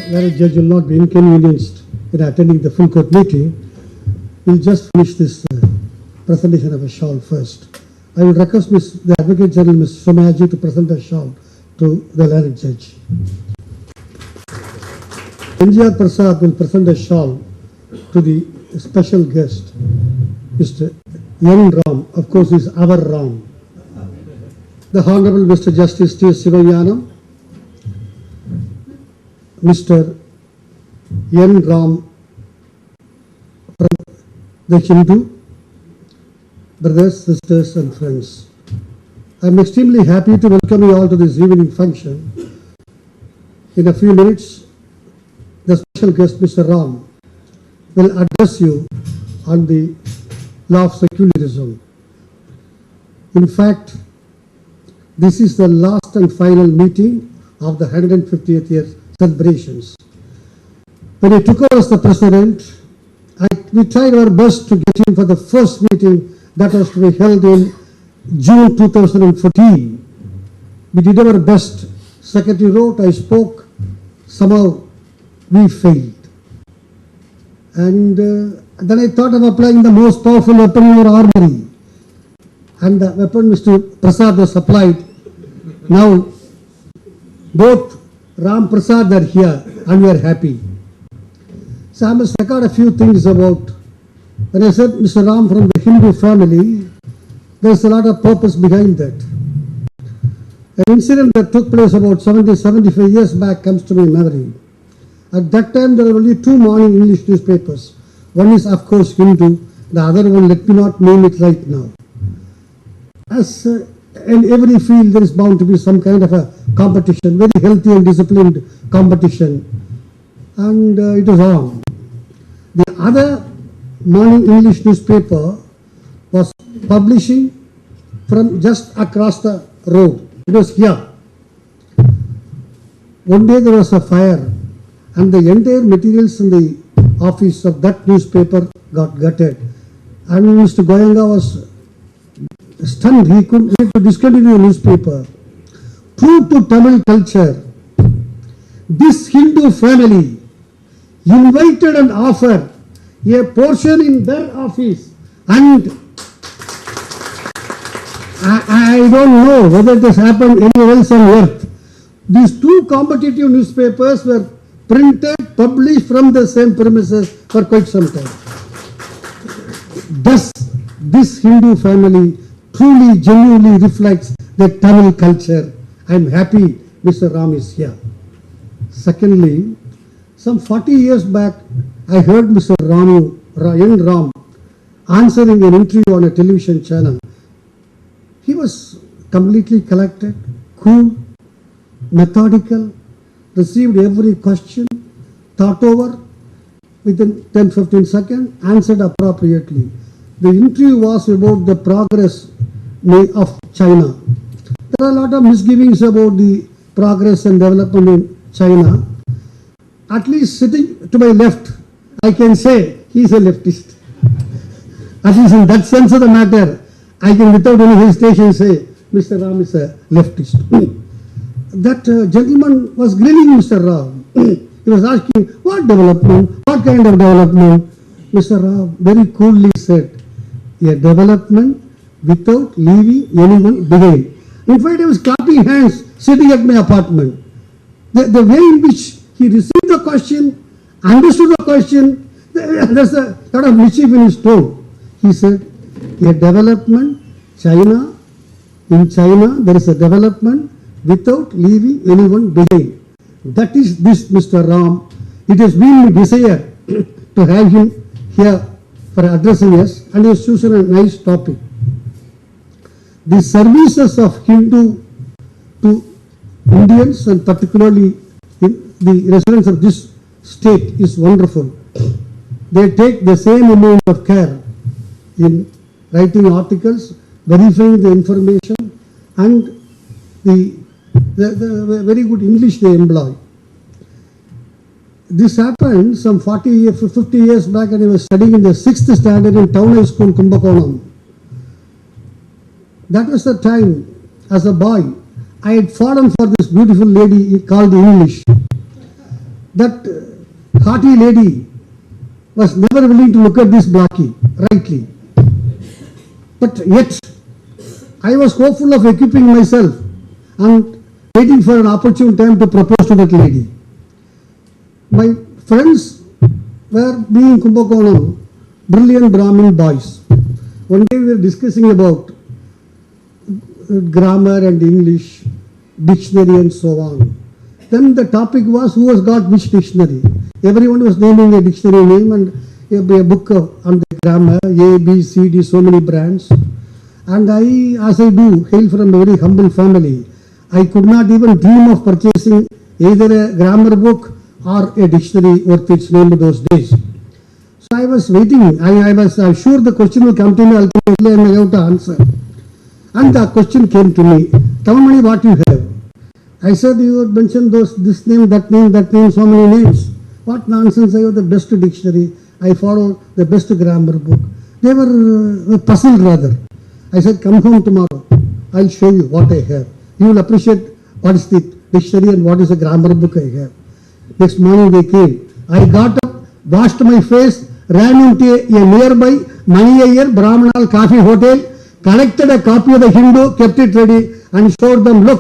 where a judge will not be inconvenienced in attending the full court meeting, we'll just finish this presentation of a shawl first. I will request the Advocate General, Ms. Somayaji, to present a shawl to the learned judge. NGR Prasad will present a shawl to the special guest, Mr. N. Ram. Of course, is our Ram. The Honorable Mr. Justice T. Sivayanam, Mr. N. Ram from the Hindu, brothers, sisters and friends. I am extremely happy to welcome you all to this evening function. In a few minutes, the special guest, Mr. Ram, will address you on the law of secularism. In fact, this is the last and final meeting of the 150th year celebrations. When he took over as the president, we tried our best to get him for the first meeting that was to be held in June 2014. We did our best. Secretary wrote, I spoke, somehow we failed. And then I thought of applying the most powerful weapon in our armory. And the weapon Mr. Prasad was supplied. Now, both Ram Prasad are here and we are happy. So I must record a few things about, when I said Mr. Ram from the Hindu family, there is a lot of purpose behind that. An incident that took place about 75 years back comes to my memory. At that time there were only two morning English newspapers. One is of course Hindu, the other one, let me not name it right now. As in every field there is bound to be some kind of a competition, very healthy and disciplined competition, and it was on. The other morning English newspaper was publishing from just across the road. It was here. One day there was a fire and the entire materials in the office of that newspaper got gutted. And Mr. Goenka was stunned. He had to discontinue the newspaper. True to Tamil culture, this Hindu family invited and offered a portion in their office, and I don't know whether this happened anywhere else on earth. These two competitive newspapers were printed, published from the same premises for quite some time. Thus, this Hindu family truly, genuinely reflects the Tamil culture. I am happy Mr. Ram is here. Secondly, some 40 years back, I heard Mr. N. Ram answering an interview on a television channel. He was completely collected, cool, methodical, received every question, thought over, within 10-15 seconds, answered appropriately. The interview was about the progress of China. There are a lot of misgivings about the progress and development in China. At least sitting to my left, I can say he is a leftist. At least in that sense of the matter, I can without any hesitation say Mr. Ram is a leftist. That gentleman was grilling Mr. Ram. He was asking, what development? What kind of development? Mr. Ram very coolly said, a development without leaving anyone behind. In fact, I was clapping hands sitting at my apartment. The way in which he received the question, understood the question, there's a lot of mischief in his tone. He said, a development, in China there is a development without leaving anyone behind. That is this Mr. Ram. It has been my desire to have him here for addressing us, and he has chosen a nice topic. The services of Hindu to Indians, and particularly the residents of this state, is wonderful. They take the same amount of care in writing articles, verifying the information, and the very good English they employ. This happened some 50 years back, and I was studying in the 6th standard in Town High School, Kumbakonam. That was the time, as a boy, I had fallen for this beautiful lady called English. that haughty lady was never willing to look at this Blackie rightly. But yet, I was hopeful of equipping myself and waiting for an opportune time to propose to that lady. My friends were being Kumbakonam, brilliant Brahmin boys. One day we were discussing about grammar and English, dictionary and so on. Then the topic was who has got which dictionary. Everyone was naming a dictionary name and a book on the grammar, A, B, C, D, so many brands. And I, as I do, hail from a very humble family. I could not even dream of purchasing either a grammar book or a dictionary worth its name in those days. So I was waiting. I was sure the question will come to me ultimately and I have to answer. And the question came to me, tell me what you have. I said, you had mentioned this name, that name, so many names. What nonsense, I have the best dictionary. I follow the best grammar book. They were puzzled rather. I said, come home tomorrow. I'll show you what I have. You will appreciate what is the dictionary and what is the grammar book I have. Next morning they came. I got up, washed my face, ran into a nearby Maniyer Brahmanal Coffee Hotel, collected a copy of the Hindu, kept it ready and showed them, look,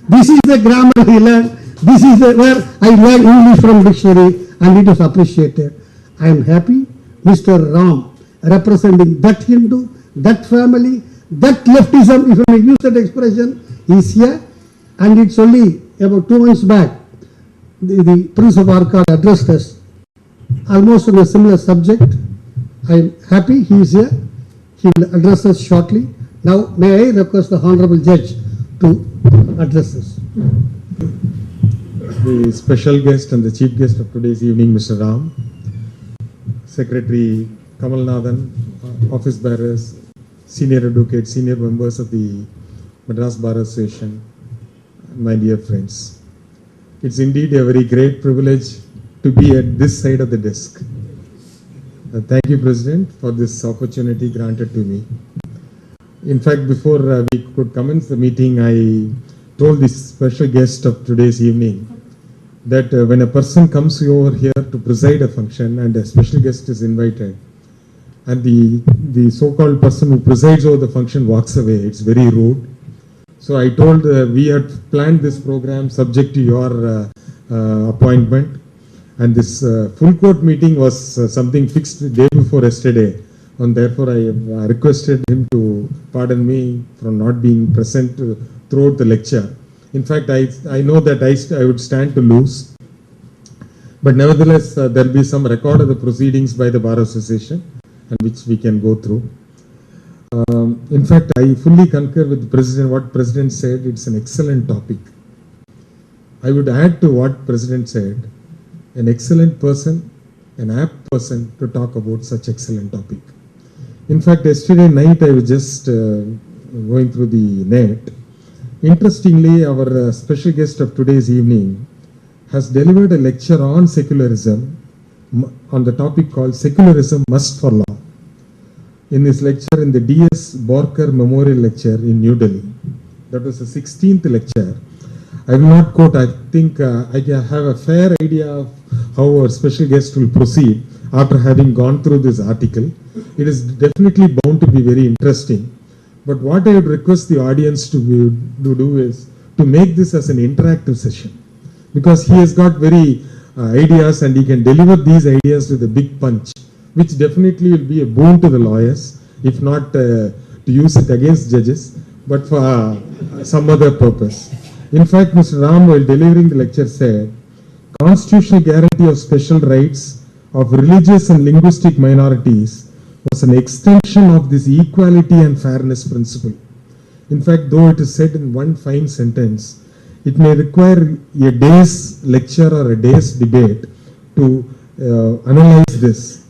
this is the grammar I learned, this is where I learned English from dictionary, and it was appreciated. I am happy Mr. Ram, representing that Hindu, that family, that leftism, if I may use that expression, is here. And it's only about 2 months back, the Prince of Arcot addressed us almost on a similar subject. I am happy he is here. He will address us shortly. Now, may I request the Honorable Judge to address us. The special guest and the chief guest of today's evening, Mr. Ram, Secretary Kamal Nathan, office bearers, senior advocates, senior members of the Madras Bar Association, my dear friends. It's indeed a very great privilege to be at this side of the desk. Thank you, President, for this opportunity granted to me. In fact, before we could commence the meeting, I told this special guest of today's evening that when a person comes over here to preside a function and a special guest is invited, and the so-called person who presides over the function walks away, it's very rude. So I told we had planned this program subject to your appointment, and this full court meeting was something fixed the day before yesterday, and therefore I requested him to pardon me from not being present throughout the lecture. In fact, I know that I would stand to lose, but nevertheless there will be some record of the proceedings by the Bar Association, and which we can go through. In fact, I fully concur with the President. What President said, it's an excellent topic. I would add to what President said, an excellent person, an apt person to talk about such excellent topic. In fact, yesterday night I was just going through the net. Interestingly, our special guest of today's evening has delivered a lecture on secularism on the topic called Secularism Must for Law. In this lecture, in the D.S. Borkar Memorial Lecture in New Delhi. That was the 16th lecture. I will not quote, I think I have a fair idea of how our special guest will proceed after having gone through this article. It is definitely bound to be very interesting. But what I would request the audience to do is to make this as an interactive session, because he has got very ideas and he can deliver these ideas with a big punch, which definitely will be a boon to the lawyers, if not to use it against judges, but for some other purpose. In fact, Mr. Ram, while delivering the lecture, said, constitutional guarantee of special rights of religious and linguistic minorities was an extension of this equality and fairness principle. In fact, though it is said in one fine sentence, it may require a day's lecture or a day's debate to analyze this.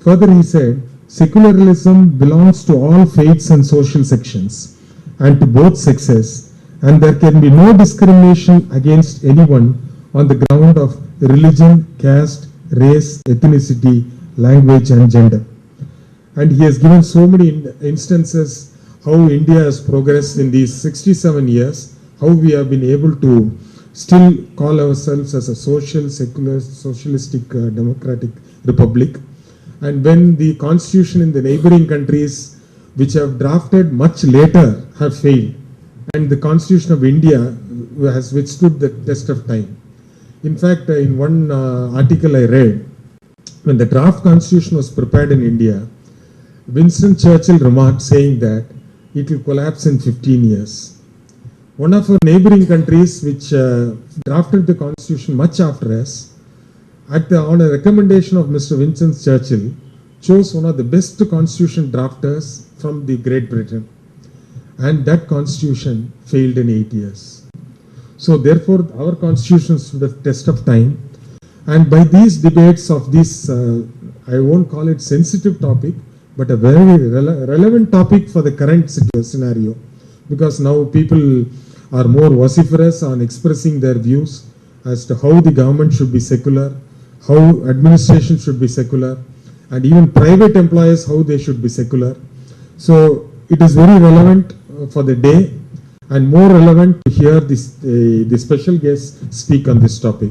Further, he said, secularism belongs to all faiths and social sections and to both sexes, and there can be no discrimination against anyone on the ground of religion, caste, race, ethnicity, language, and gender. And he has given so many instances how India has progressed in these 67 years, how we have been able to still call ourselves as a social, secular, socialistic, democratic republic. And when the constitution in the neighboring countries which have drafted much later have failed, and the constitution of India has withstood the test of time. In fact, in one article I read, when the draft constitution was prepared in India, Winston Churchill remarked saying that it will collapse in 15 years. One of our neighboring countries which drafted the constitution much after us, on a recommendation of Mr. Winston Churchill, chose one of the best constitution drafters from the Great Britain. And that constitution failed in 8 years. So therefore, our constitution stood the test of time. And by these debates of this, I won't call it sensitive topic, but a very relevant topic for the current scenario. Because now people are more vociferous on expressing their views as to how the government should be secular, how administration should be secular, and even private employers, how they should be secular. So it is very relevant for the day, and more relevant to hear the special guest speak on this topic.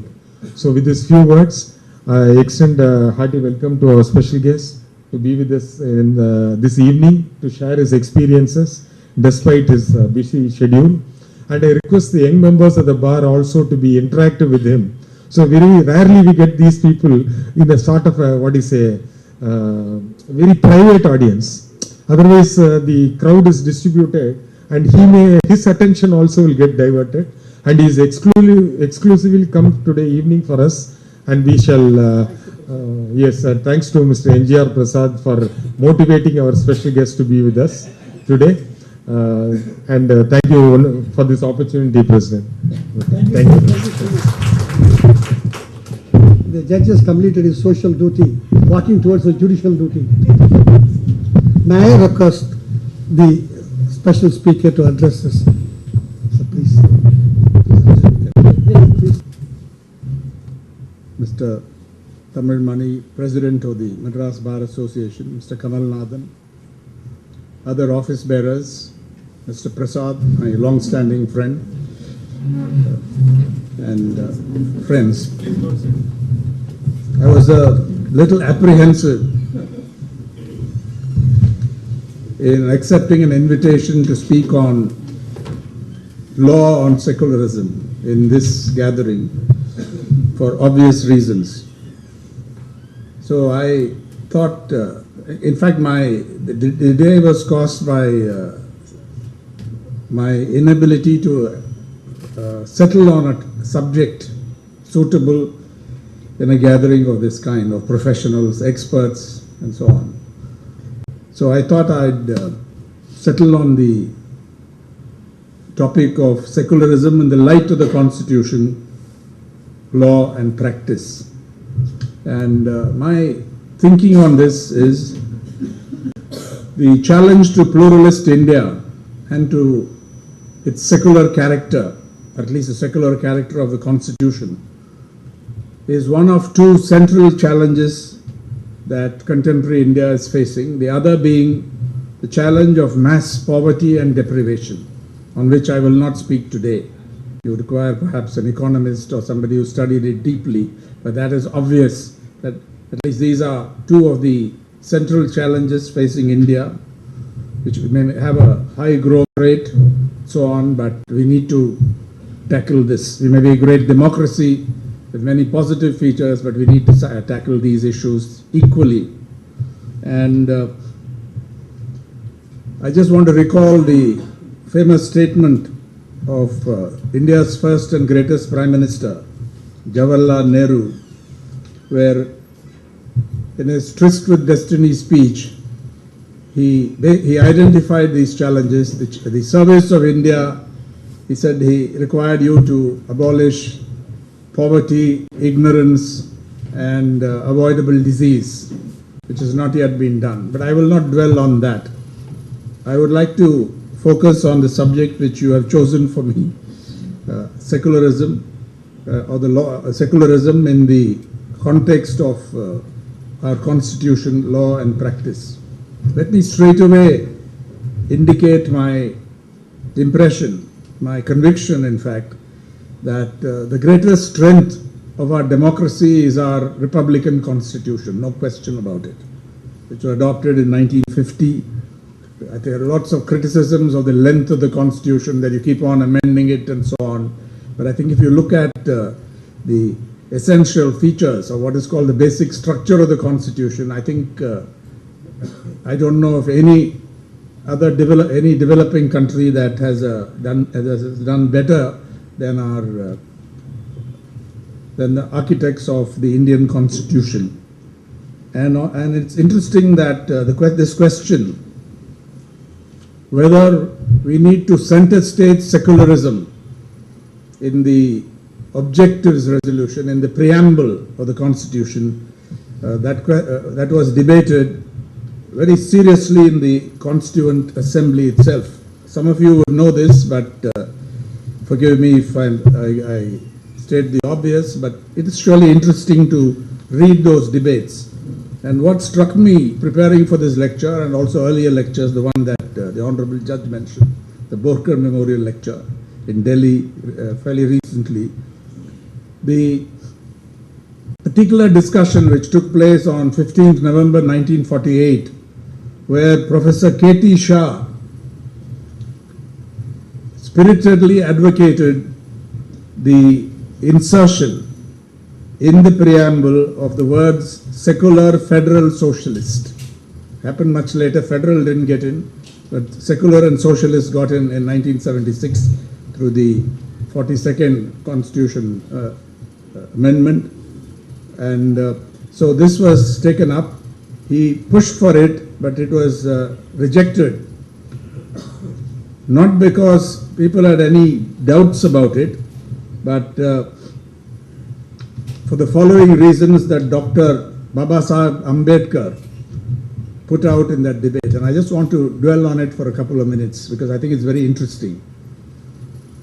So with these few words, I extend a hearty welcome to our special guest to be with us in this evening to share his experiences despite his busy schedule. And I request the young members of the bar also to be interactive with him. So very rarely we get these people in a sort of a, very private audience. Otherwise the crowd is distributed and his attention also will get diverted. And he is exclusively come today evening for us, and we shall, thanks to Mr. NGR Prasad for motivating our special guest to be with us today. Thank you for this opportunity, President. Thank you. The judge has completed his social duty, walking towards the judicial duty. May I request the special speaker to address us? So please. Mr. Tamil Mani, President of the Madras Bar Association, Mr. Kamal Nathan, other office bearers, Mr. Prasad, my long-standing friend, and friends. I was a little apprehensive in accepting an invitation to speak on law on secularism in this gathering for obvious reasons. So I thought, in fact, the day was caused by my inability to settle on a subject suitable in a gathering of this kind of professionals, experts, and so on. So I thought I'd settle on the topic of secularism in the light of the Constitution, law and practice. And my thinking on this is the challenge to pluralist India and to its secular character, at least the secular character of the Constitution, is one of two central challenges that contemporary India is facing, the other being the challenge of mass poverty and deprivation, on which I will not speak today. You require perhaps an economist or somebody who studied it deeply, but that is obvious that at least these are two of the central challenges facing India, which may have a high growth rate, so on, but we need to tackle this. We may be a great democracy with many positive features, but we need to tackle these issues equally. And I just want to recall the famous statement of India's first and greatest Prime Minister, Jawaharlal Nehru, where in his Tryst with Destiny speech, he identified these challenges. The service of India, he said he required you to abolish poverty, ignorance, and avoidable disease, which has not yet been done. But I will not dwell on that. I would like to focus on the subject which you have chosen for me, secularism, or the law, secularism in the context of our constitution, law and practice. Let me straight away indicate my impression, my conviction in fact, that the greatest strength of our democracy is our Republican Constitution, no question about it, which was adopted in 1950. I think there are lots of criticisms of the length of the Constitution, that you keep on amending it and so on. But I think if you look at the essential features of what is called the basic structure of the Constitution, I think I don't know of any other developing country that has done better than our than the architects of the Indian Constitution. And it's interesting that this question, whether we need to center stage secularism in the objectives resolution, in the preamble of the Constitution, that was debated very seriously in the Constituent Assembly itself. Some of you would know this, but forgive me if I state the obvious, but it is surely interesting to read those debates. And what struck me preparing for this lecture, and also earlier lectures, the one that the Honorable Judge mentioned, the Borkar Memorial Lecture in Delhi fairly recently, the particular discussion which took place on 15th November 1948, where Professor K.T. Shah spiritedly advocated the insertion in the preamble of the words secular federal socialist. Happened much later, federal didn't get in, but secular and socialist got in 1976 through the 42nd Constitution Amendment. And so this was taken up. He pushed for it, but it was rejected. Not because people had any doubts about it, but for the following reasons that Dr. Babasaheb Ambedkar put out in that debate. And I just want to dwell on it for a couple of minutes because I think it's very interesting.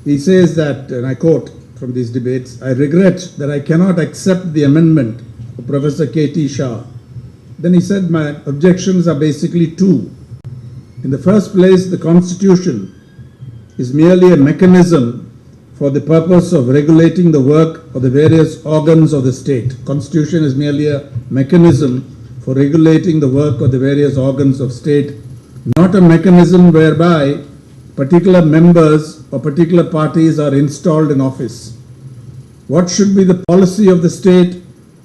He says that, and I quote from these debates, "I regret that I cannot accept the amendment of Professor K.T. Shah." Then he said, "My objections are basically two. In the first place, the Constitution is merely a mechanism for the purpose of regulating the work of the various organs of the state. Constitution is merely a mechanism for regulating the work of the various organs of state, not a mechanism whereby particular members or particular parties are installed in office. What should be the policy of the state,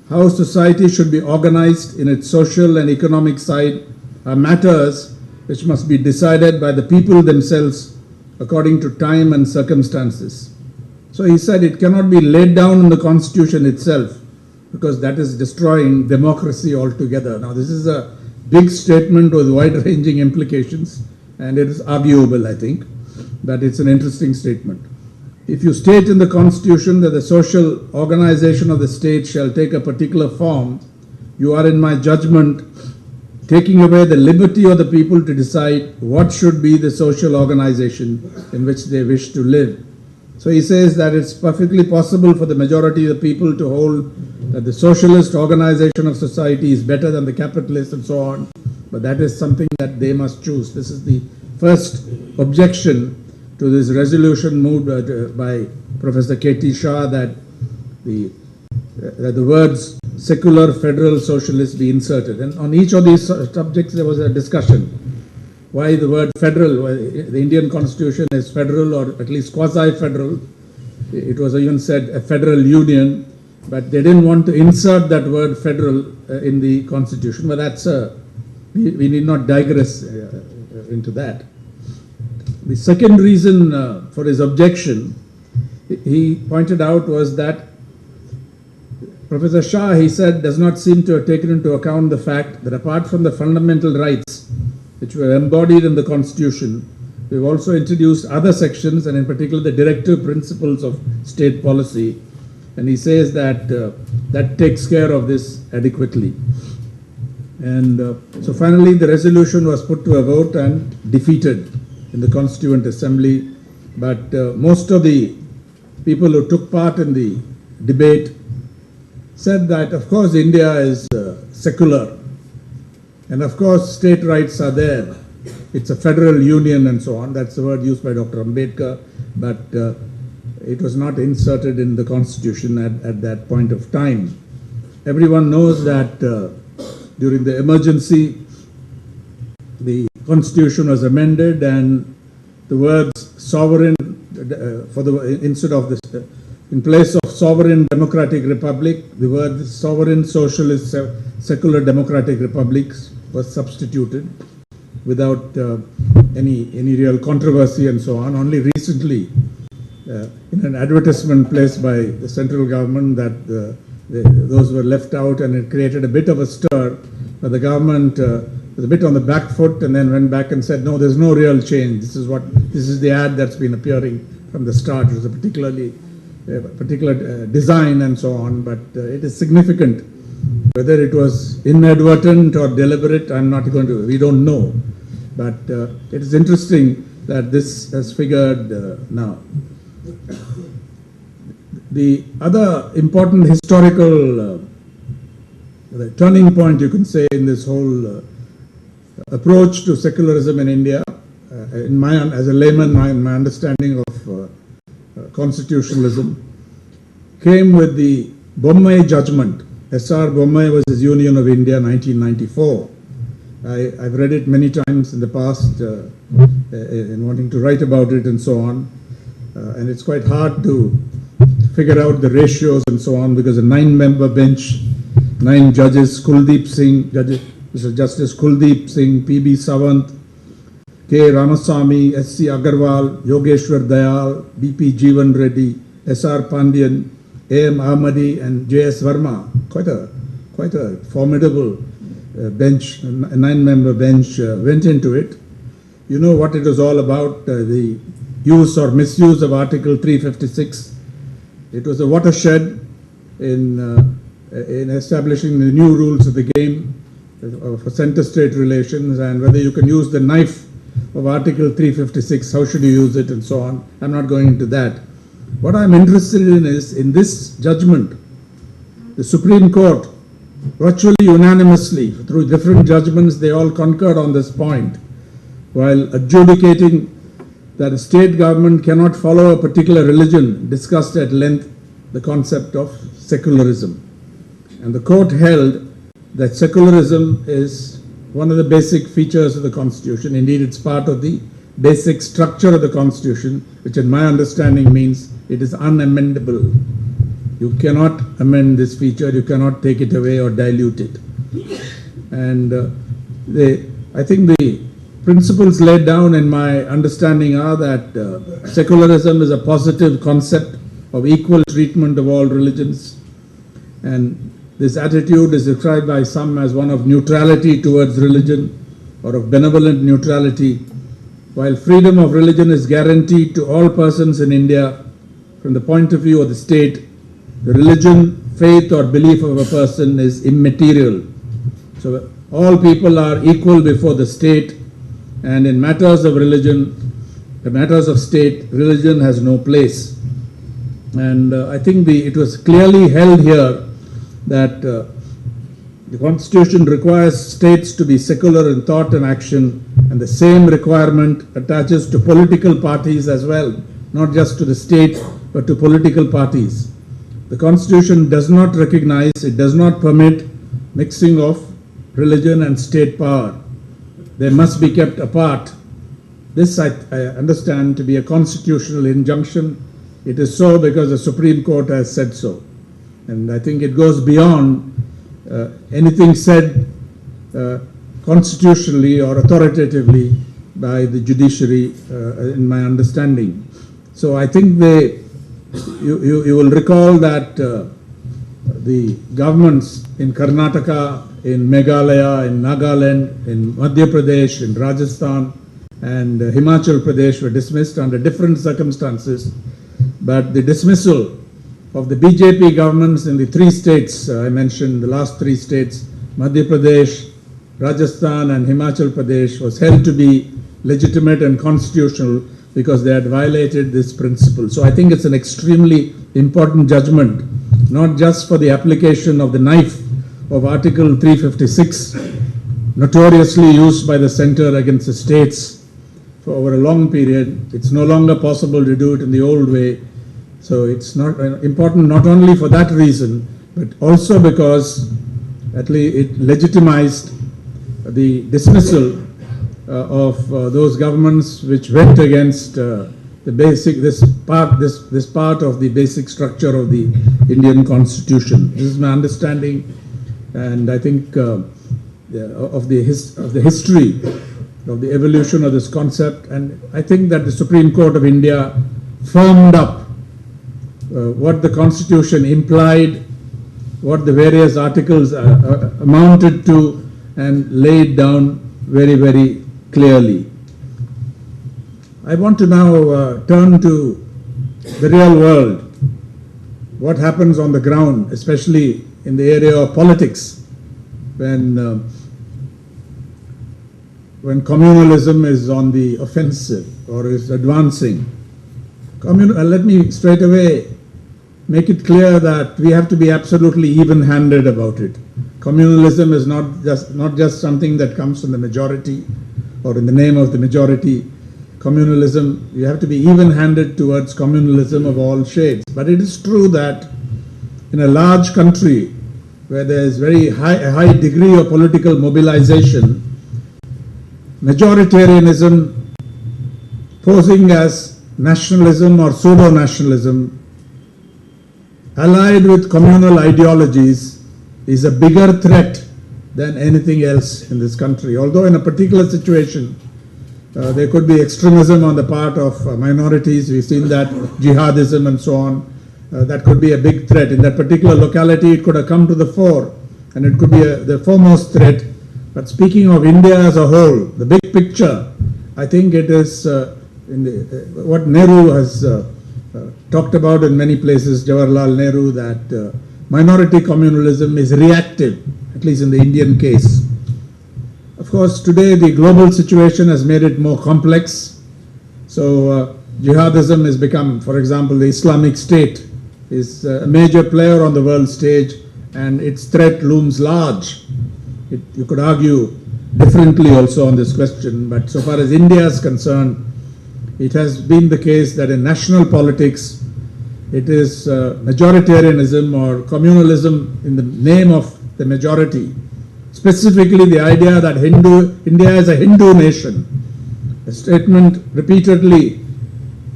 how society should be organized in its social and economic side are matters which must be decided by the people themselves according to time and circumstances." So he said it cannot be laid down in the Constitution itself because that is destroying democracy altogether. Now this is a big statement with wide-ranging implications, and it is arguable, I think, but it's an interesting statement. If you state in the Constitution that the social organization of the state shall take a particular form, you are, in my judgment, taking away the liberty of the people to decide what should be the social organization in which they wish to live. So he says that it's perfectly possible for the majority of the people to hold that the socialist organization of society is better than the capitalist and so on, but that is something that they must choose. This is the first objection to this resolution moved by Professor K.T. Shah, that the words secular federal socialist be inserted. And on each of these subjects there was a discussion. Why the word federal? The Indian Constitution is federal, or at least quasi-federal. It was even said a federal union, but they didn't want to insert that word federal in the Constitution. But that's we need not digress into that. The second reason for his objection, he pointed out, was that Professor Shah, he said, does not seem to have taken into account the fact that apart from the fundamental rights which were embodied in the Constitution, we've also introduced other sections, and in particular the directive principles of state policy. And he says that that takes care of this adequately. And so finally the resolution was put to a vote and defeated in the Constituent Assembly. But most of the people who took part in the debate said that, of course, India is secular. And of course, state rights are there. It's a federal union and so on. That's the word used by Dr. Ambedkar. But it was not inserted in the constitution at that point of time. Everyone knows that during the emergency, the constitution was amended and the words sovereign, instead of this, in place of sovereign democratic republic, the word sovereign socialist secular democratic republics was substituted without any real controversy and so on. Only recently, in an advertisement placed by the central government, that those were left out, and it created a bit of a stir. But the government was a bit on the back foot and then went back and said, no, there's no real change. This is the ad that's been appearing from the start. It was a particular design and so on, but it is significant. Whether it was inadvertent or deliberate, we don't know. But it is interesting that this has figured now. The other important historical turning point, you can say, in this whole approach to secularism in India, as a layman, my understanding of constitutionalism came with the Bommai judgment. S.R. Bommai was his Union of India, 1994. I've read it many times in the past in wanting to write about it and so on. And it's quite hard to figure out the ratios and so on, because a 9-member bench, 9 judges, Mr. Justice Kuldeep Singh, P.B. Sawant, K. Ramaswamy, S.C. Agarwal, Yogeshwar Dayal, B.P. Jeevan Reddy, S.R. Pandian, A.M. Ahmadi and J.S. Verma. Quite a formidable bench, a 9-member bench went into it. You know what it was all about, the use or misuse of Article 356. It was a watershed in establishing the new rules of the game for center-state relations, and whether you can use the knife of Article 356, how should you use it and so on. I'm not going into that. What I'm interested in is, in this judgment, the Supreme Court, virtually unanimously, through different judgments, they all concurred on this point, while adjudicating that a state government cannot follow a particular religion, discussed at length the concept of secularism. And the court held that secularism is one of the basic features of the Constitution. Indeed, it's part of the basic structure of the Constitution, which in my understanding means it is unamendable. You cannot amend this feature, you cannot take it away or dilute it. And I think the principles laid down in my understanding are that secularism is a positive concept of equal treatment of all religions, and this attitude is described by some as one of neutrality towards religion or of benevolent neutrality, while freedom of religion is guaranteed to all persons in India from the point of view of the state. The religion, faith or belief of a person is immaterial. So all people are equal before the state, and in matters of religion, the matters of state, religion has no place. And I think it was clearly held here that the Constitution requires states to be secular in thought and action, and the same requirement attaches to political parties as well, not just to the state, but to political parties. The Constitution does not recognize, it does not permit mixing of religion and state power. They must be kept apart. This I understand to be a constitutional injunction. It is so because the Supreme Court has said so. And I think it goes beyond anything said constitutionally or authoritatively by the judiciary, in my understanding. So I think you will recall that the governments in Karnataka, in Meghalaya, in Nagaland, in Madhya Pradesh, in Rajasthan, and Himachal Pradesh were dismissed under different circumstances. But the dismissal of the BJP governments in the 3 states I mentioned, the last 3 states, Madhya Pradesh, Rajasthan and Himachal Pradesh, was held to be legitimate and constitutional because they had violated this principle. So I think it's an extremely important judgment, not just for the application of the knife of Article 356, notoriously used by the center against the states for over a long period. It's no longer possible to do it in the old way. So it's not important not only for that reason, but also because at least it legitimized the dismissal of those governments which went against this part of the basic structure of the Indian Constitution. This is my understanding, and I think of the history of the evolution of this concept. And I think that the Supreme Court of India firmed up what the Constitution implied, what the various articles amounted to, and laid down very, very clearly. I want to now turn to the real world, what happens on the ground, especially in the area of politics, when communalism is on the offensive or is advancing. Let me straight away make it clear that we have to be absolutely even-handed about it. Communalism is not just something that comes from the majority or in the name of the majority. Communalism, you have to be even-handed towards communalism of all shades. But it is true that in a large country where there is a high degree of political mobilization, majoritarianism posing as nationalism or pseudo-nationalism allied with communal ideologies is a bigger threat than anything else in this country. Although in a particular situation there could be extremism on the part of minorities, we've seen that, jihadism and so on, that could be a big threat. In that particular locality it could have come to the fore and it could be the foremost threat. But speaking of India as a whole, the big picture, I think it is what Nehru has talked about in many places, Jawaharlal Nehru, that minority communalism is reactive, at least in the Indian case. Of course, today the global situation has made it more complex. So jihadism has become, for example, the Islamic State is a major player on the world stage and its threat looms large. You could argue differently also on this question, but so far as India is concerned, it has been the case that in national politics, it is majoritarianism or communalism in the name of the majority. Specifically the idea that India is a Hindu nation, a statement repeatedly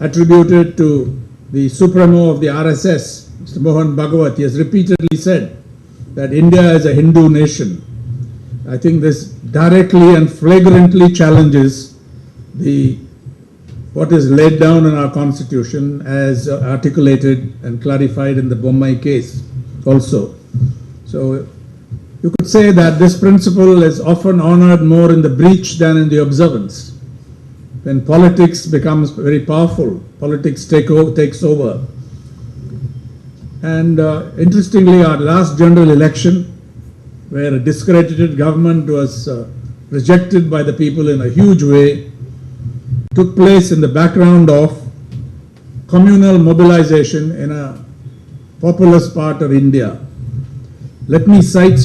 attributed to the supremo of the RSS, Mr. Mohan Bhagwat. He has repeatedly said that India is a Hindu nation. I think this directly and flagrantly challenges what is laid down in our Constitution as articulated and clarified in the Bommai case also. So you could say that this principle is often honored more in the breach than in the observance. When politics becomes very powerful, politics takes over. And interestingly, our last general election, where a discredited government was rejected by the people in a huge way, took place in the background of communal mobilization in a populous part of India. Let me cite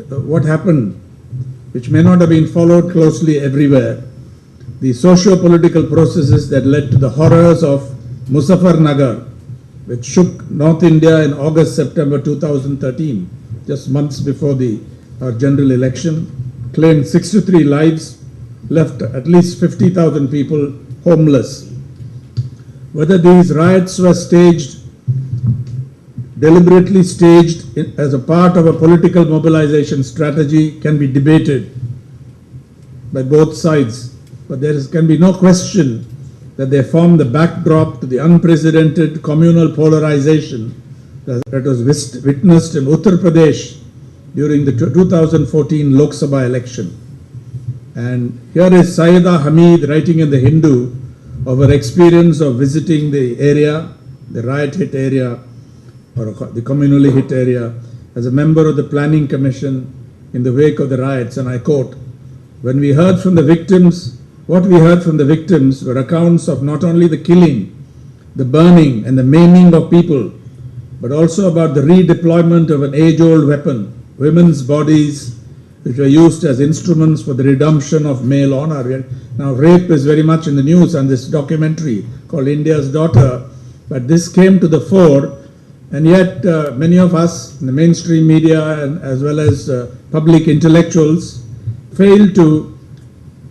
what happened, which may not have been followed closely everywhere. The socio-political processes that led to the horrors of Muzaffarnagar, which shook North India in August-September 2013, just months before our general election, claimed 63 lives, left at least 50,000 people homeless. Whether these riots were deliberately staged as a part of a political mobilization strategy can be debated by both sides, but there can be no question that they form the backdrop to the unprecedented communal polarization that was witnessed in Uttar Pradesh during the 2014 Lok Sabha election. And here is Sayyida Hamid writing in the Hindu of her experience of visiting the area, the riot-hit area, or the communally hit area, as a member of the Planning Commission in the wake of the riots, and I quote, "When we heard from the victims, what we heard from the victims were accounts of not only the killing, the burning and the maiming of people, but also about the redeployment of an age-old weapon, women's bodies, which were used as instruments for the redemption of male honor." Now, rape is very much in the news, and this documentary called India's Daughter But this came to the fore, and yet many of us in the mainstream media and as well as public intellectuals failed to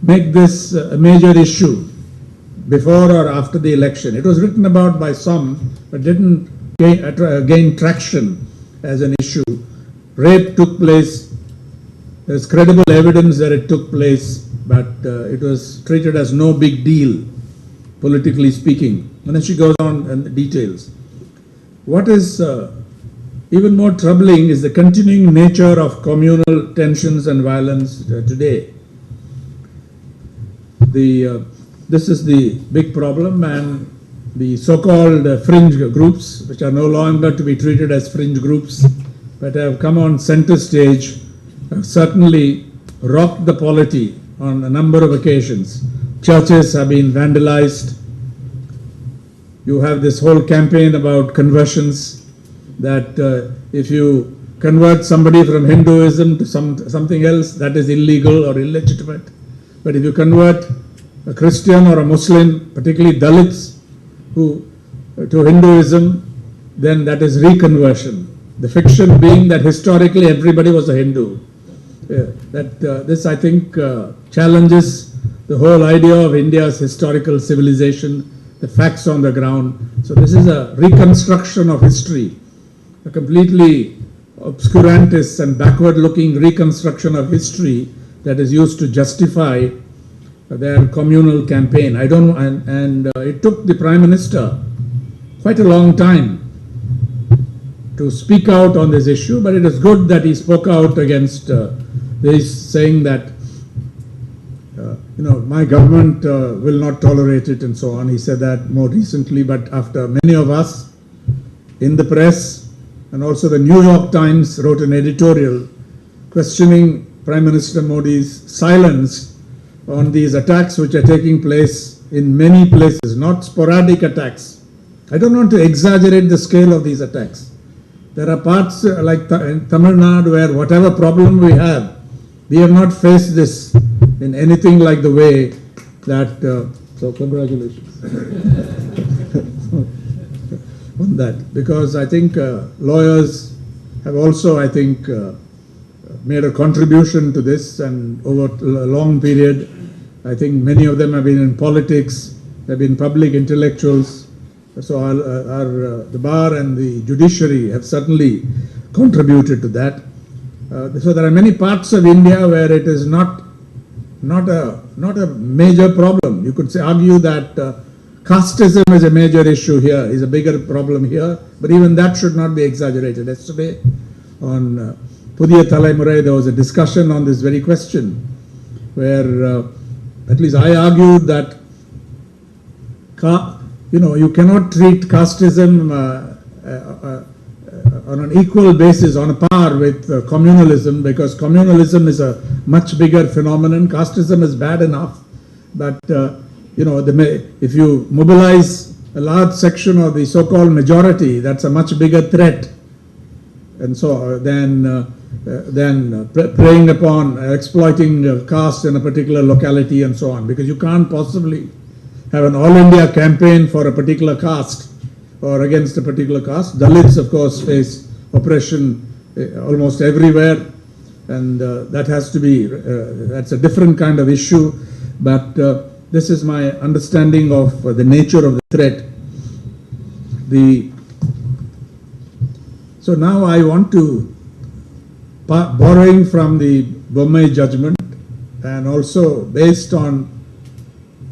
make this a major issue before or after the election. It was written about by some, but didn't gain traction as an issue. Rape took place. There's credible evidence that it took place, but it was treated as no big deal, politically speaking. And then she goes on and details. What is even more troubling is the continuing nature of communal tensions and violence today. This is the big problem, and the so-called fringe groups, which are no longer to be treated as fringe groups, but have come on center stage, have certainly rocked the polity on a number of occasions. Churches have been vandalized. You have this whole campaign about conversions, that if you convert somebody from Hinduism to something else, that is illegal or illegitimate. But if you convert a Christian or a Muslim, particularly Dalits, to Hinduism, then that is reconversion. The fiction being that historically everybody was a Hindu. This, I think, challenges the whole idea of India's historical civilization, the facts on the ground. So this is a reconstruction of history, a completely obscurantist and backward-looking reconstruction of history that is used to justify their communal campaign. It took the Prime Minister quite a long time to speak out on this issue, but it is good that he spoke out against this, saying that my government will not tolerate it and so on. He said that more recently, but after many of us in the press and also the New York Times wrote an editorial questioning Prime Minister Modi's silence on these attacks which are taking place in many places, not sporadic attacks. I don't want to exaggerate the scale of these attacks. There are parts like in Tamil Nadu where whatever problem we have not faced this in anything like the way that, so congratulations on that, because I think lawyers have also, I think, made a contribution to this, and over a long period, I think many of them have been in politics, have been public intellectuals, so the bar and the judiciary have certainly contributed to that. So there are many parts of India where it is not a major problem. You could argue that casteism is a major issue here, is a bigger problem here, but even that should not be exaggerated. Yesterday on Pudhiya Thalaimurai, there was a discussion on this very question, where at least I argued that you cannot treat casteism on an equal basis, on a par with communalism, because communalism is a much bigger phenomenon. Casteism is bad enough, but if you mobilize a large section of the so-called majority, that's a much bigger threat. And so then preying upon exploiting caste in a particular locality and so on, because you can't possibly have an all-India campaign for a particular caste or against a particular caste. Dalits, of course, face oppression almost everywhere, and that has to be, that's a different kind of issue, but this is my understanding of the nature of the threat. So now I want to, borrowing from the Bommai judgment and also based on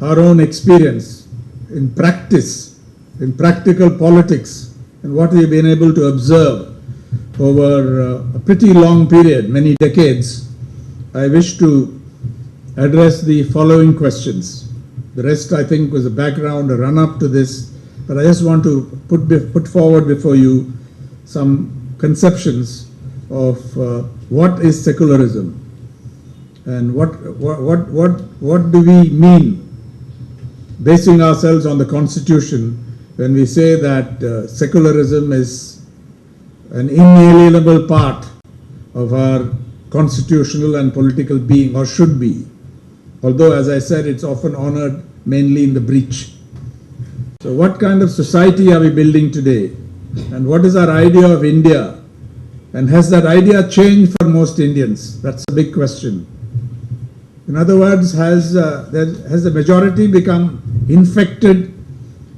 our own experience in practice, in practical politics, and what we've been able to observe over a pretty long period, many decades, I wish to address the following questions. The rest, I think, was a background, a run-up to this, but I just want to put forward before you some conceptions of what is secularism and what do we mean, basing ourselves on the Constitution, when we say that secularism is an inalienable part of our constitutional and political being, or should be. Although, as I said, it's often honored mainly in the breach. So what kind of society are we building today? And what is our idea of India? And has that idea changed for most Indians? That's a big question. In other words, has the majority become infected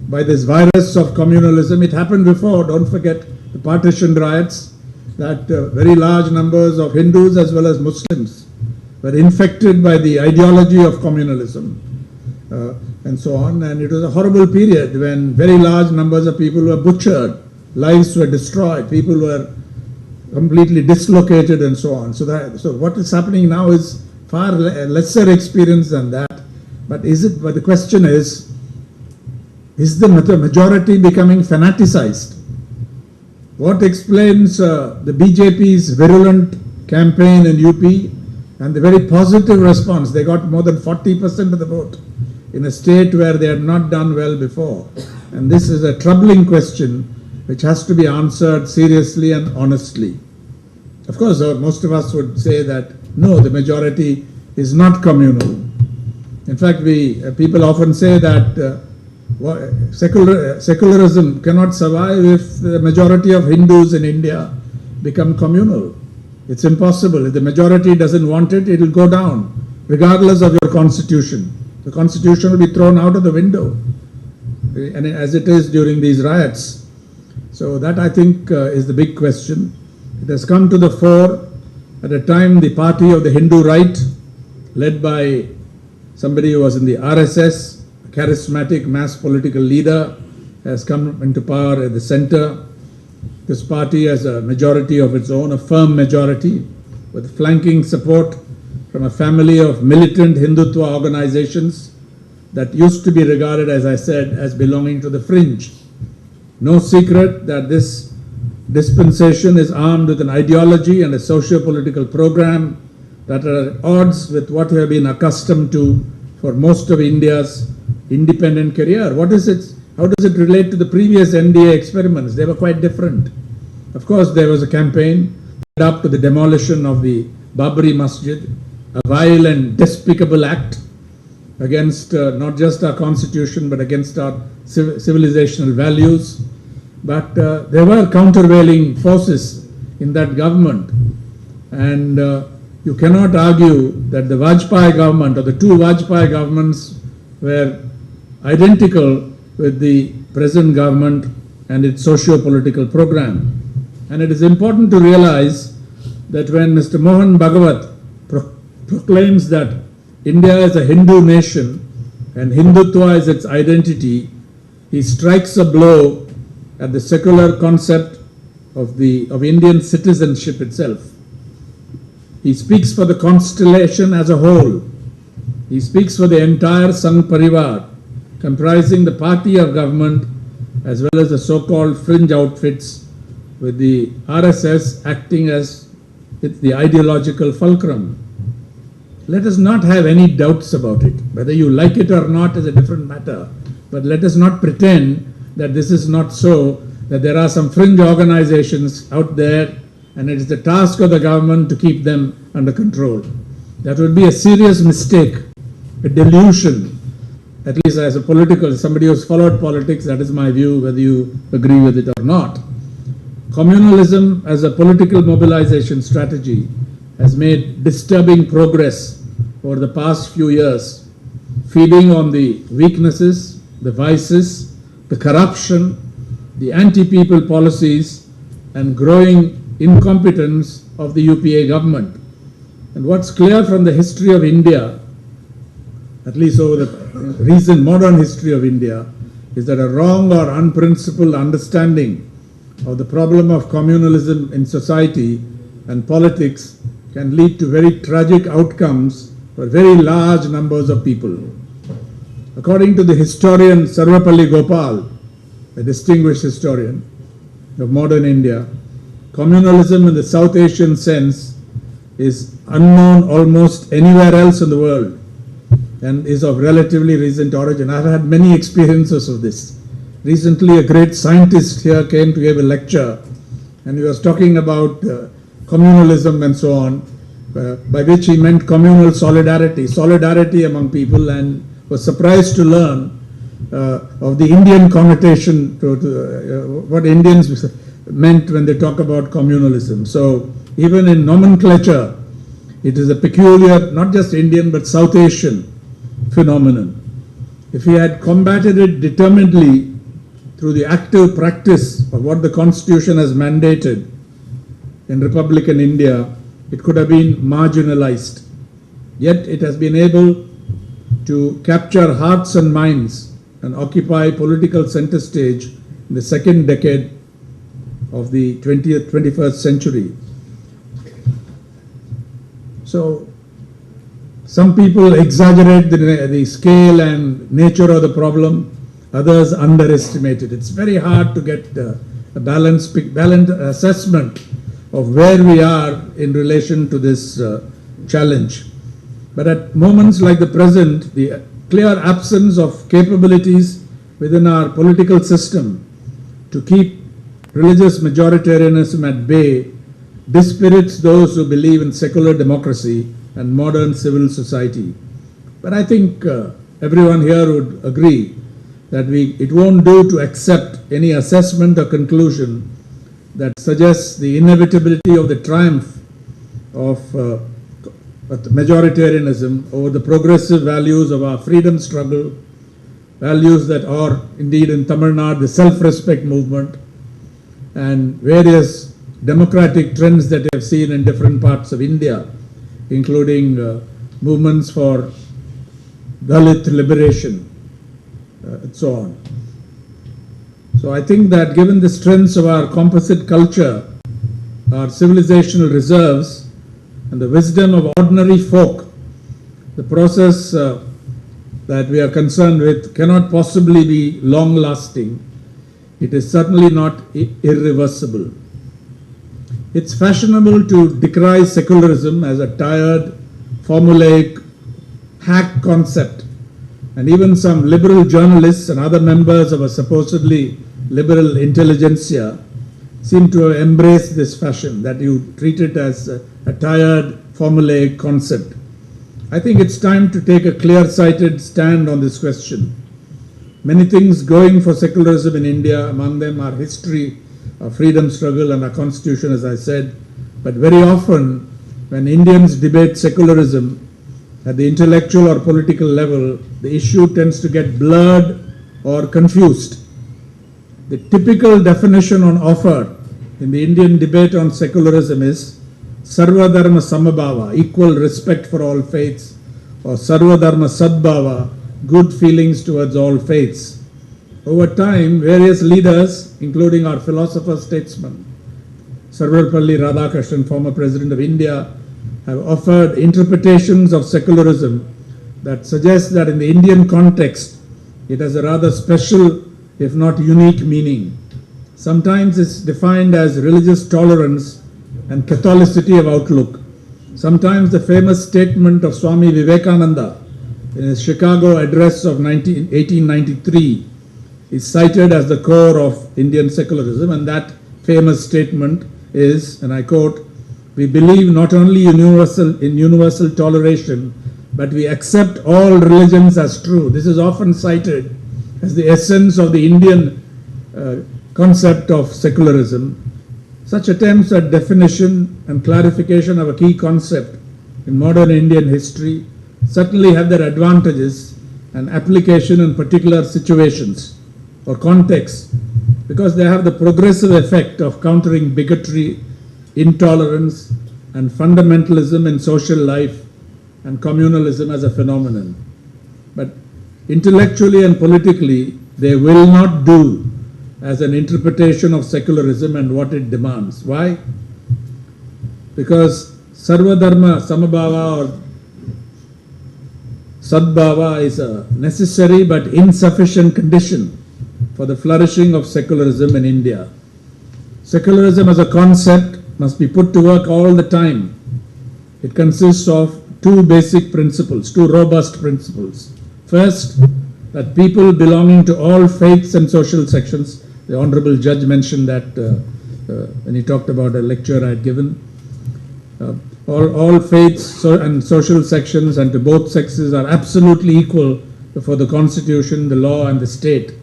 by this virus of communalism? It happened before, don't forget the partition riots, that very large numbers of Hindus as well as Muslims were infected by the ideology of communalism and so on. And it was a horrible period when very large numbers of people were butchered, lives were destroyed, people were completely dislocated and so on. So what is happening now is far lesser experience than that. But the question is the majority becoming fanaticized? What explains the BJP's virulent campaign in UP and the very positive response? They got more than 40% of the vote in a state where they had not done well before. And this is a troubling question which has to be answered seriously and honestly. Of course, most of us would say that no, the majority is not communal. In fact, people often say that secularism cannot survive if the majority of Hindus in India become communal. It's impossible. If the majority doesn't want it, it will go down, regardless of your constitution. The constitution will be thrown out of the window, and as it is during these riots. So that, I think, is the big question. It has come to the fore at a time the party of the Hindu right, led by somebody who was in the RSS, a charismatic mass political leader, has come into power at the center. This party has a majority of its own, a firm majority, with flanking support from a family of militant Hindutva organizations that used to be regarded, as I said, as belonging to the fringe. No secret that this dispensation is armed with an ideology and a socio-political program that are at odds with what we have been accustomed to for most of India's independent career. What is it? How does it relate to the previous NDA experiments? They were quite different. Of course, there was a campaign led up to the demolition of the Babri Masjid, a vile and despicable act against not just our constitution but against our civilizational values. But there were countervailing forces in that government, and you cannot argue that the Vajpayee government or the two Vajpayee governments were identical with the present government and its socio-political program. And it is important to realize that when Mr. Mohan Bhagwat proclaims that India is a Hindu nation and Hindutva is its identity, he strikes a blow at the secular concept of Indian citizenship itself. He speaks for the constellation as a whole. He speaks for the entire Sangh Parivar, comprising the party of government as well as the so-called fringe outfits, with the RSS acting as the ideological fulcrum. Let us not have any doubts about it. Whether you like it or not is a different matter. But let us not pretend that this is not so, that there are some fringe organizations out there and it is the task of the government to keep them under control. That would be a serious mistake, a delusion, at least as somebody who's followed politics, that is my view, whether you agree with it or not. Communalism as a political mobilization strategy has made disturbing progress over the past few years, feeding on the weaknesses, the vices, the corruption, the anti-people policies, and growing incompetence of the UPA government. And what's clear from the history of India, at least over the recent modern history of India, is that a wrong or unprincipled understanding of the problem of communalism in society and politics can lead to very tragic outcomes for very large numbers of people. According to the historian Sarvapalli Gopal, a distinguished historian of modern India, communalism in the South Asian sense is unknown almost anywhere else in the world and is of relatively recent origin. I've had many experiences of this. Recently, a great scientist here came to give a lecture and he was talking about communalism and so on, by which he meant communal solidarity among people, and was surprised to learn of the Indian connotation to what Indians meant when they talk about communalism. So even in nomenclature, it is a peculiar, not just Indian, but South Asian phenomenon. If he had combated it determinedly through the active practice of what the Constitution has mandated in Republican India, it could have been marginalized. Yet it has been able to capture hearts and minds and occupy political center stage in the second decade of the 21st century. So some people exaggerate the scale and nature of the problem, others underestimate it. It's very hard to get a balanced assessment of where we are in relation to this challenge. But at moments like the present, the clear absence of capabilities within our political system to keep religious majoritarianism at bay dispirits those who believe in secular democracy and modern civil society. But I think everyone here would agree that it won't do to accept any assessment or conclusion that suggests the inevitability of the triumph of majoritarianism over the progressive values of our freedom struggle, values that are indeed in Tamil Nadu the self-respect movement, and various democratic trends that we have seen in different parts of India, including movements for Dalit liberation, and so on. So I think that given the strengths of our composite culture, our civilizational reserves, and the wisdom of ordinary folk, the process that we are concerned with cannot possibly be long-lasting. It is certainly not irreversible. It's fashionable to decry secularism as a tired, formulaic, hack concept, and even some liberal journalists and other members of a supposedly liberal intelligentsia seem to have embraced this fashion, that you treat it as a tired, formulaic concept. I think it's time to take a clear-sighted stand on this question. Many things going for secularism in India, among them our history, our freedom struggle and our constitution, as I said. But very often, when Indians debate secularism at the intellectual or political level, the issue tends to get blurred or confused. The typical definition on offer in the Indian debate on secularism is Sarva Dharma Samabhava, equal respect for all faiths, or Sarva Dharma Sadbhava, good feelings towards all faiths. Over time, various leaders, including our philosopher statesman, Sarvepalli Radhakrishnan, former President of India, have offered interpretations of secularism that suggest that in the Indian context, it has a rather special, if not unique, meaning. Sometimes it's defined as religious tolerance and Catholicity of outlook. Sometimes the famous statement of Swami Vivekananda in his Chicago address of 1893 is cited as the core of Indian secularism, and that famous statement is, and I quote, "We believe not only in universal toleration, but we accept all religions as true." This is often cited as the essence of the Indian concept of secularism. Such attempts at definition and clarification of a key concept in modern Indian history certainly have their advantages and application in particular situations or contexts, because they have the progressive effect of countering bigotry, intolerance, and fundamentalism in social life and communalism as a phenomenon. But intellectually and politically, they will not do as an interpretation of secularism and what it demands. Why? Because Sarva Dharma Samabhava or Sadbhava is a necessary but insufficient condition for the flourishing of secularism in India. Secularism as a concept must be put to work all the time. It consists of two basic principles, two robust principles. First, that people belonging to all faiths and social sections, the Honorable Judge mentioned that when he talked about a lecture I had given, all faiths and social sections and to both sexes are absolutely equal before the Constitution, the law, and the state.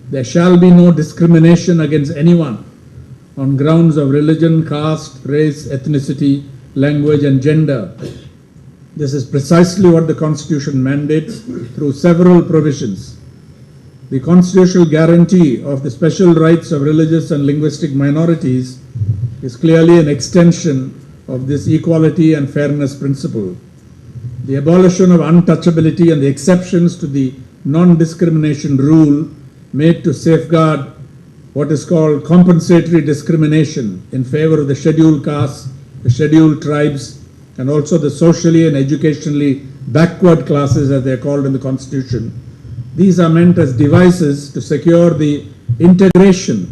There shall be no discrimination against anyone on grounds of religion, caste, race, ethnicity, language, and gender. This is precisely what the Constitution mandates through several provisions. The constitutional guarantee of the special rights of religious and linguistic minorities is clearly an extension of this equality and fairness principle. The abolition of untouchability and the exceptions to the non-discrimination rule made to safeguard what is called compensatory discrimination in favor of the scheduled castes, the scheduled tribes, and also the socially and educationally backward classes as they are called in the Constitution. These are meant as devices to secure the integration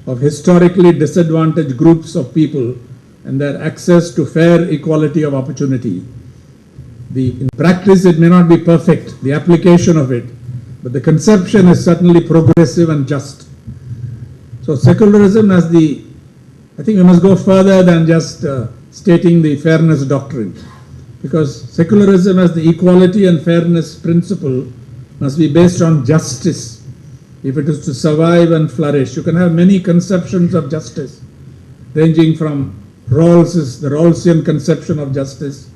of historically disadvantaged groups of people and their access to fair equality of opportunity. In practice, it may not be perfect, the application of it, but the conception is certainly progressive and just. So secularism as I think we must go further than just stating the fairness doctrine, because secularism as the equality and fairness principle must be based on justice if it is to survive and flourish. You can have many conceptions of justice, ranging from the Rawlsian conception of justice,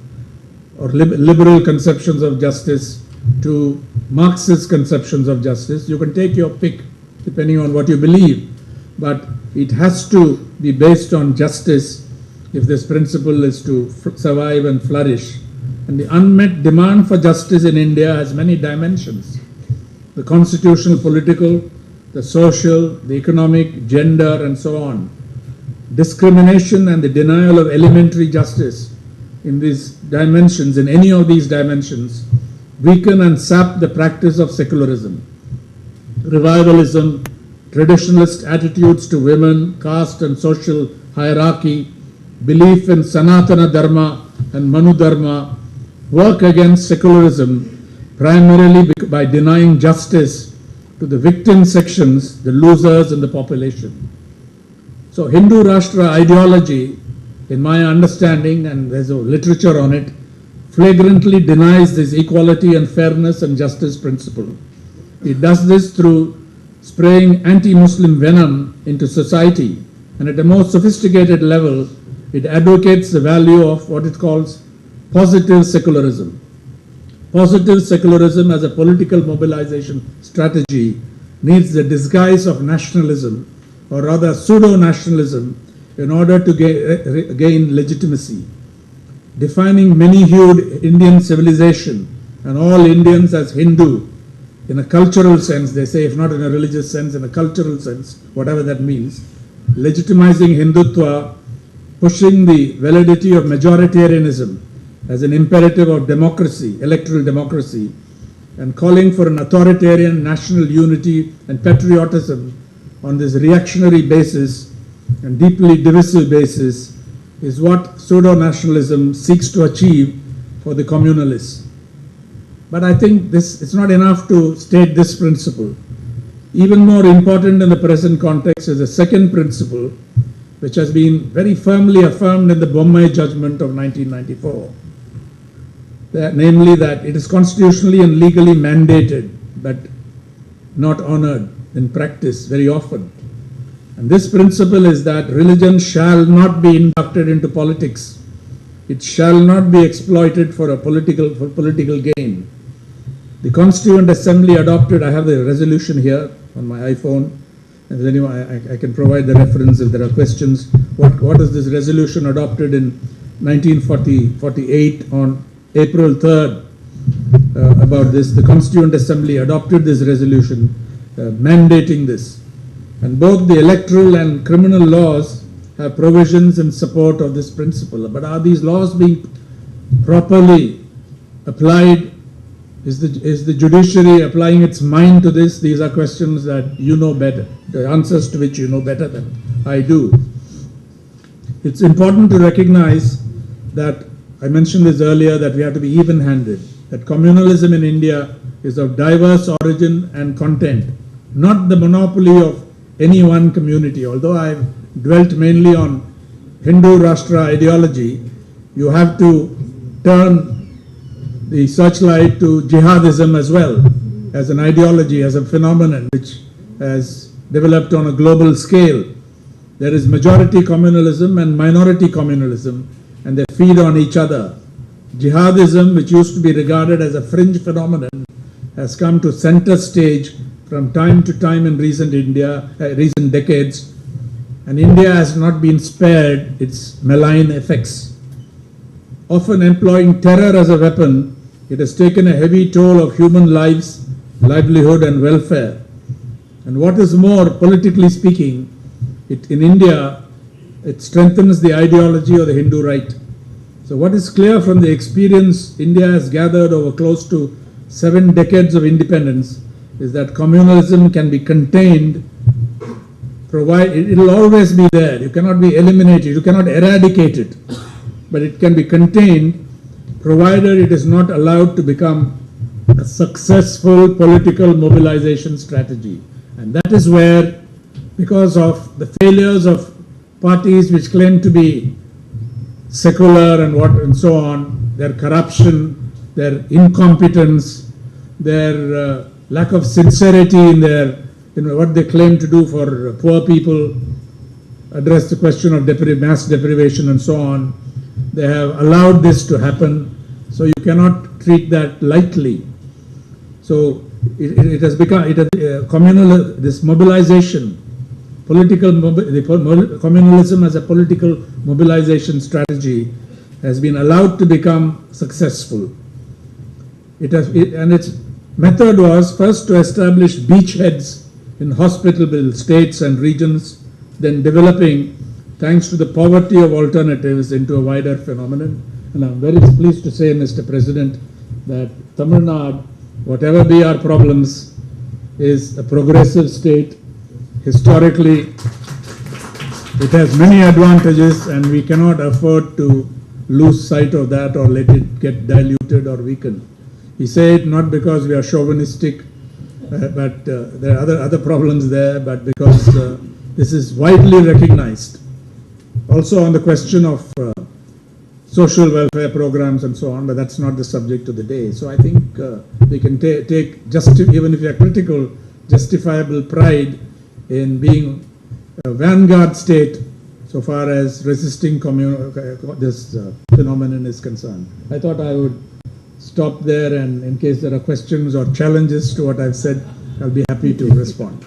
or liberal conceptions of justice, to Marxist conceptions of justice. You can take your pick depending on what you believe, but it has to be based on justice if this principle is to survive and flourish. And the unmet demand for justice in India has many dimensions: the constitutional, political, the social, the economic, gender, and so on. Discrimination and the denial of elementary justice in these dimensions, in any of these dimensions, weaken and sap the practice of secularism. Revivalism, traditionalist attitudes to women, caste and social hierarchy, belief in Sanatana Dharma and Manu Dharma work against secularism primarily by denying justice to the victim sections, the losers in the population. So Hindu Rashtra ideology, in my understanding, and there's a literature on it, flagrantly denies this equality and fairness and justice principle. It does this through spraying anti-Muslim venom into society, and at a more sophisticated level, it advocates the value of what it calls positive secularism. Positive secularism as a political mobilization strategy needs the disguise of nationalism, or rather pseudo-nationalism, in order to gain legitimacy. Defining many-hued Indian civilization and all Indians as Hindu in a cultural sense, they say, if not in a religious sense, in a cultural sense, whatever that means, legitimizing Hindutva, pushing the validity of majoritarianism as an imperative of democracy, electoral democracy, and calling for an authoritarian national unity and patriotism on this reactionary basis and deeply divisive basis is what pseudo-nationalism seeks to achieve for the communalists. But I think it's not enough to state this principle. Even more important in the present context is the second principle, which has been very firmly affirmed in the Bommai judgment of 1994. Namely that it is constitutionally and legally mandated, but not honored in practice very often. And this principle is that religion shall not be inducted into politics. It shall not be exploited for political gain. The Constituent Assembly adopted, I have the resolution here on my iPhone, and anyway, I can provide the reference if there are questions. What is this resolution adopted in 1948 on April 3rd about this? The Constituent Assembly adopted this resolution mandating this. And both the electoral and criminal laws have provisions in support of this principle. But are these laws being properly applied? Is the judiciary applying its mind to this? These are questions that you know better, the answers to which you know better than I do. It's important to recognize that, I mentioned this earlier, that we have to be even-handed, that communalism in India is of diverse origin and content, not the monopoly of any one community. Although I've dwelt mainly on Hindu Rashtra ideology, you have to turn the searchlight to jihadism as well. as an ideology, as a phenomenon which has developed on a global scale. There is majority communalism and minority communalism, and they feed on each other. Jihadism, which used to be regarded as a fringe phenomenon, has come to center stage from time to time in recent decades, and India has not been spared its malign effects. Often employing terror as a weapon, it has taken a heavy toll of human lives, livelihood and welfare. And what is more, politically speaking, in India, it strengthens the ideology of the Hindu right. So what is clear from the experience India has gathered over close to 7 decades of independence is that communalism can be contained, it will always be there. You cannot be eliminated, you cannot eradicate it, but it can be contained provided it is not allowed to become a successful political mobilization strategy. And that is where, because of the failures of parties which claim to be secular and so on, their corruption, their incompetence, their lack of sincerity in their, what they claim to do for poor people, address the question of mass deprivation and so on. They have allowed this to happen, so you cannot treat that lightly. So it has become, communal, this mobilization, communalism as a political mobilization strategy has been allowed to become successful. And its method was first to establish beachheads in hospitable states and regions, then developing, thanks to the poverty of alternatives, into a wider phenomenon. And I'm very pleased to say, Mr. President, that Tamil Nadu, whatever be our problems, is a progressive state. Historically, it has many advantages, and we cannot afford to lose sight of that or let it get diluted or weakened. We say it not because we are chauvinistic, but there are other problems there, but because this is widely recognized. Also on the question of social welfare programs and so on, but that's not the subject of the day. So I think we can take, even if we are critical, justifiable pride in being a vanguard state so far as resisting this phenomenon is concerned. I thought I would stop there, and in case there are questions or challenges to what I've said, I'll be happy to respond.